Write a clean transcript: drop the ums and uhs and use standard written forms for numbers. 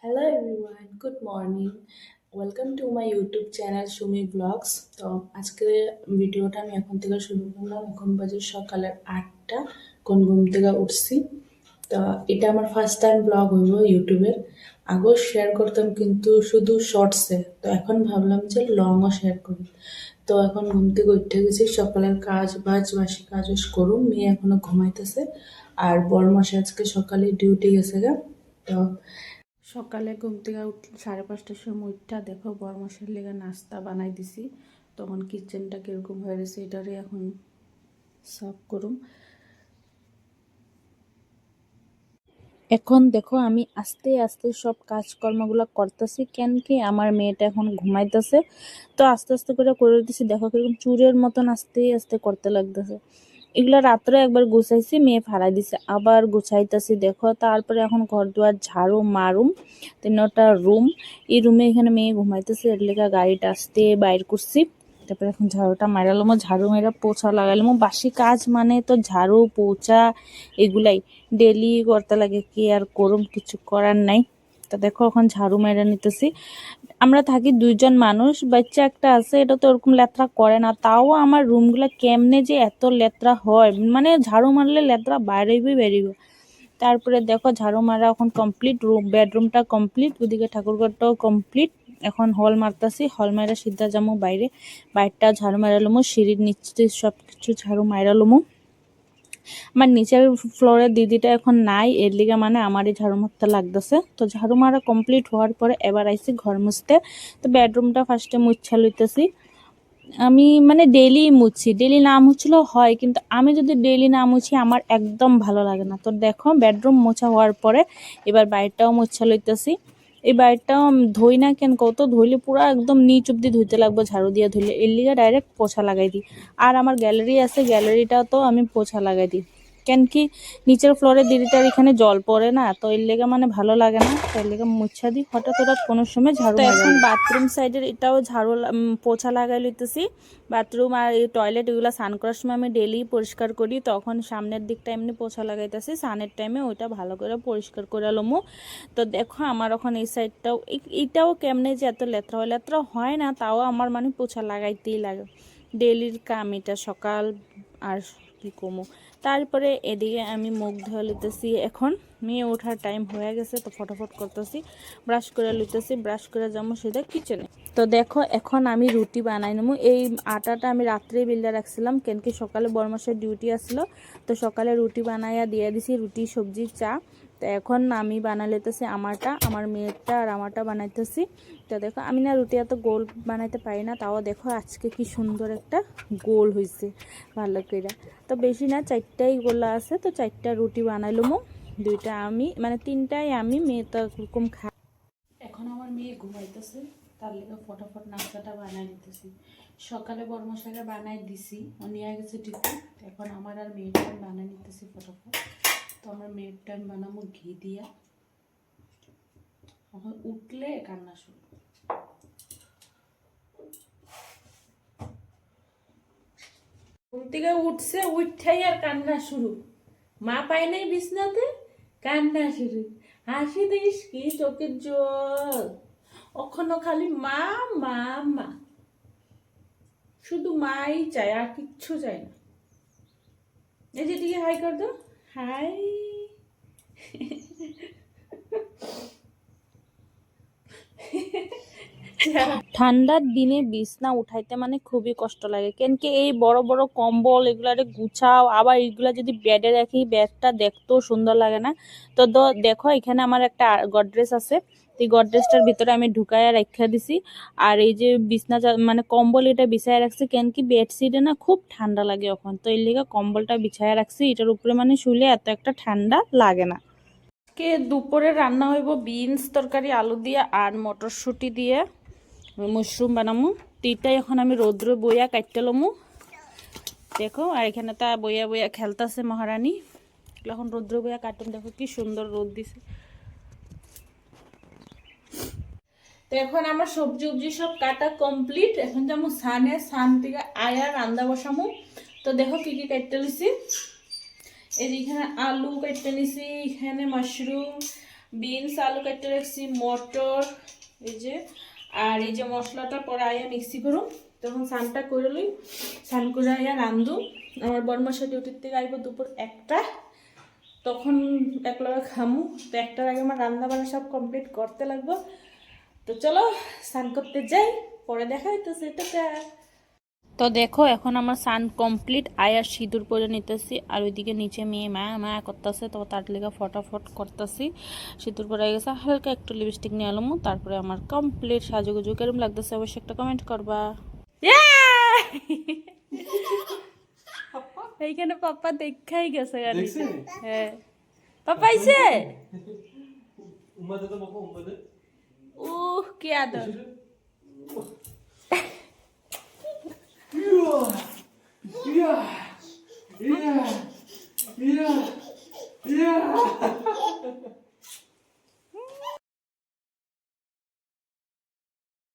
Hello everyone, good morning. Welcome to my YouTube channel Shumi Vlogs. তো আজকে ভিডিওটা আমি এখন থেকে শুরু করলাম। এখন বাজে সকালের 8টা, কোন ঘুম থেকে উঠছি। তো এটা আমার ফার্স্ট টাইম ব্লগ হইব ইউটিউবের। আগেও শেয়ার করতাম কিন্তু শুধু শর্টসে, তো এখন ভাবলাম যে লংও শেয়ার করি। তো এখন ঘুম থেকে উঠে গেছি, সকালের কাজ বাজ বাসি কাজ করুন, মেয়ে এখনো ঘুমাইতেছে। আর বড় মাসে আজকে সকালে ডিউটি গেছে গা। তো সকালে ঘুম থেকে উঠলে 5:30টার সময় উঠা দেখো বড় মশার লেগে নাস্তা বানাই দিছি। তখন কিচেনটা কিরকম হয়ে গেছে এটারে এখন সাফ করুম। এখন দেখো আমি আস্তে আস্তে সব কাজকর্মগুলো করতেছি, কেন কি আমার মেয়েটা এখন ঘুমাইতেছে। তো আস্তে আস্তে করে দিতেছি, দেখো কিরকম চুরের মতন আস্তে আস্তে করতে লাগতেছে। এগুলা রাত্রে একবার গুছাইছি, মেয়ে ফাড়াই দিছে, আবার গুছাইতেছি দেখো। তারপরে এখন ঘর দুয়ার ঝাড়ু মারুম। 3টা রুম, এই রুমে এখানে মেয়ে ঘুমাইতেছে, এর লেগা গাড়িটা আসতে বাইর করছি। তারপরে এখন ঝাড়ুটা মারালাম, ঝাড়ু মেরা পোছা লাগালাম। বাসি কাজ মানে তো ঝাড়ু পোছা এগুলাই ডেলি করতে লাগে, কি আর করুম, কিছু করার নাই। তো দেখো এখন ঝাড়ু মেরা নিতেছি। আমরা থাকি 2জন মানুষ, বাচ্চা একটা আছে, এটা তো ওরকম লেত্রা করে না। তাও আমার রুমগুলা কেমনে যে এত লেত্রা হয়, মানে ঝাড়ু মারলে লেত্রা বাইরেই বেরিয়ে। তারপরে দেখো ঝাড়ু মারা এখন কমপ্লিট, বেডরুমটা কমপ্লিট, ওদিকে ঠাকুরঘরটাও কমপ্লিট। এখন হল মারতাছি, হল মারা সিদ্ধা যামু বাইরে। বাইরটা ঝাড়ু মারালুমু, সিঁড়ির নিচে সবকিছু ঝাড়ু মারালুমু। আমার নিচের ফ্লোরের দিদিটা এখন নাই, এর লিগে মানে আমারই ঝাড়ু মারতে লাগতেছে। তো ঝাড়ু মারা কমপ্লিট হওয়ার পরে এবার আইছি ঘর মুছতে। তো বেডরুমটা ফার্স্টে মুছা লইতেছি। আমি মানে ডেইলি মুছি, ডেইলি না মুছলেও হয়, কিন্তু আমি যদি ডেইলি না মুছি আমার একদম ভালো লাগে না। তো দেখো বেডরুম মোছা হওয়ার পরে এবার বাইরটাও মুছা লইতেছি। এই বাইরটাও ধুই না, কেন কত ধুইলে পুরো একদম নিচ অব্দি ধুইতে লাগবে, ঝাড়ু দিয়ে ধুইলে। এর লিগে ডাইরেক্ট পোছা লাগাই দিই। আর আমার গ্যালারি আছে, গ্যালারিটাও তো আমি পোছা লাগাই দিই। কেন কি নিচের ফ্লোরে দিদিটার এখানে জল পড়ে না, তো এর লেগে মানে ভালো লাগে না, তো এর লেগে মুছা দিই। হঠাৎ হঠাৎ কোনো সময় ঝাড়ু। তো এখন বাথরুম সাইডের এটাও ঝাড়ু পোছা লাগাই লইতেছি। বাথরুম আর এই টয়লেট এগুলো স্নান করার সময় আমি ডেলি পরিষ্কার করি, তখন সামনের দিকটা এমনি পোছা লাগাইতেছি, স্নানের টাইমে ওইটা ভালো করে পরিষ্কার করে লমু। তো দেখো আমার এখন এই সাইডটাও, এইটাও কেমনে যে এত লেত্রা হয়, লেত্রা হয় না, তাও আমার মানে পোছা লাগাইতেই লাগে। ডেলির কাম এটা, সকাল আর কি কমু। তারপরে এদিকে আমি মুখ ধুয়ে লইতেছি। এখন মেয়ে ওঠার টাইম হয়ে গেছে, তো ফটাফট করতেছি, ব্রাশ করে লইতেছি, ব্রাশ করে যাবো সেটা কিচেনে। তো দেখো এখন আমি রুটি বানাই নেবো। এই আটাটা আমি রাত্রে বেলে রাখছিলাম, কেন কি সকালে বড় মাসের ডিউটি আসলো। তো সকালে রুটি বানাইয়া দিয়ে দিছি, রুটি সবজি চা। তো এখন আমি বানাই লইতেছি আমারটা, আমার মেয়েরটা আর আমারটা বানাইতেছি। তো দেখো আমি না রুটি এত গোল বানাইতে পারি না, তাও দেখো আজকে কি সুন্দর একটা গোল হয়েছে ভালো করে। তো বেশি না, 4টাই গোলা আছে, তো 4টা রুটি বানাইলুমো। 2টা আমি মানে 3টাই আমি, মেয়ে তো এরকম খায়। এখন আমার মেয়ে ঘুমাইতেছে, তার লেগে ফটাফট নাস্তাটা বানাই দিতেছি। সকালে বড় মশাইরা বানাই দিছি, ও নিয়ে গেছে টিফিন। এখন আমার আর মেয়ের টাইম বানাই নিতেছি ফটাফট। তো আমার মেয়ের টাইম বানাবো ঘি দিয়া। এখন উঠলে কান্না শুরু। ঘুম থেকে উঠছে, উঠাই আর কান্না শুরু। মা পাই নাই বিছনাতে, কান্না শুরু। হাসি দিস কি চোখের জল, ওখানে খালি মা মা মা, শুধু মাই চায় আর কিচ্ছু চায় না। এই যে টিকে হাই কর দো, হাই। ঠান্ডার দিনে বিছনা উঠাইতে মানে খুবই কষ্ট লাগে, কেন কি এই বড় বড় কম্বল এগুলারে গুছাও, আবার এগুলা যদি বেডে রাখি বেডটা দেখতেও সুন্দর লাগে না। তো দেখো এখানে আমার একটা গডরেজ আছে, এই গডরেজটার ভিতরে আমি ঢুকাইয়া রাখা দিছি। আর এই যে বিছনা মানে কম্বল এটা বিছাইয়া রাখছি, কেন কি বেডশিটে না খুব ঠান্ডা লাগে এখন, তো এর লিগে কম্বলটা বিছাইয়া রাখছি। এটার উপরে মানে শুলে এত একটা ঠান্ডা লাগে না। আজকে দুপুরে রান্না হইব বিনস তরকারি আলু দিয়ে আর মটরশুঁটি দিয়ে মাশরুম বানামু। তিনটাই এখন আমি রৌদ্র বইয়া কাটতে লমু। দেখো আর এখানে তা বইয়া বইয়া খেলতেছে মহারানী। এখন রৌদ্র বইয়া কাটুন, দেখো কি সুন্দর রোদ দিছে। তো এখন আমার সবজি উবজি সব কাটা কমপ্লিট। এখন যাবো সানে, সান থেকে আয়া রান্না বসামু। তো দেখো কি কি কাটতে লিছি। এই যে এখানে আলু কাটতে নিছি, এখানে মাশরুম, বিনস আলু কেটে রাখছি, মটর, এই যে আর এই যে মশলাটা পরে আয়া মিক্সি করুম, তখন স্নানটা করে লই, স্নান করে আয়া রান্ধু। আমার বড়মাসা ডিউটির থেকে আইব দুপুর 1টা, তখন একলগে খামু। তো 1টার আগে আমার রান্না বান্না সব কমপ্লিট করতে লাগবো। তো চলো স্নান করতে যাই, পরে দেখা হইতেছে। টাটা। তো দেখো এখন আমার স্নান কমপ্লিট, আয়ার সিঁদুর পরে নিতেছি, আর ওইদিকে নিচে মেয়ে মায়া মায়া করতেছে, তো তার লেগে ফটাফট করতেছি। সিঁদুর পরে গেছে, হালকা একটু লিপস্টিক নিয়ে এলাম, তারপরে আমার কমপ্লিট সাজুগুজু কেরম লাগতেছে অবশ্যই একটা কমেন্ট করবা। এইখানে পাপা দেখাই গেছে গাড়ি। হ্যাঁ পাপা আইছে। কি আদর।